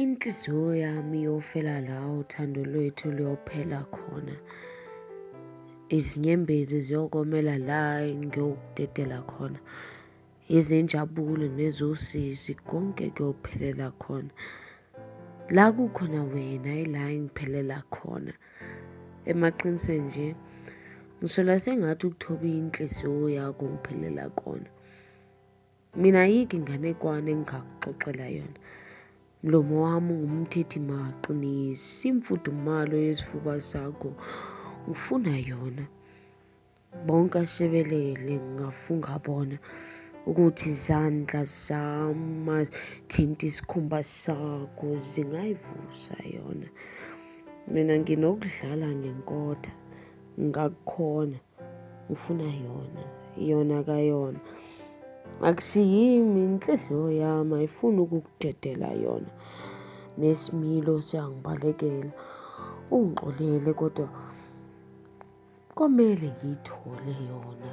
Inhliziyo yami iyofela la uthando lwethu luyophela khona. Izinyembezi ziyokomela la engiyokudedela khona. Izenjabulo nezosizi konke kuyophelela khona. La kukhona wena ila engiphelela khona. Emaqinisweni nje ngisola sengathi ukuthoba inhliziyo yakho ngiphelela kona. Mina ayikho inganekwane engingakuxoxela yona. Mlomo wami ungumthethi maqinisi, imfudumalo yesifuba sakho ngifuna yona. Bonke asebelele ngafunga bona ukuthi izandla zami thinta isikhumba sakho zingayivusa yona. Mina nginokudlala ngenkotha ngakukhona ngifuna yona, yona kayona. Akusiyimi inhliziyo yami ayifuni ukukudedela yona. Nesimilo siyangibalekela ungixolele kodwa komele ngiyithole yona.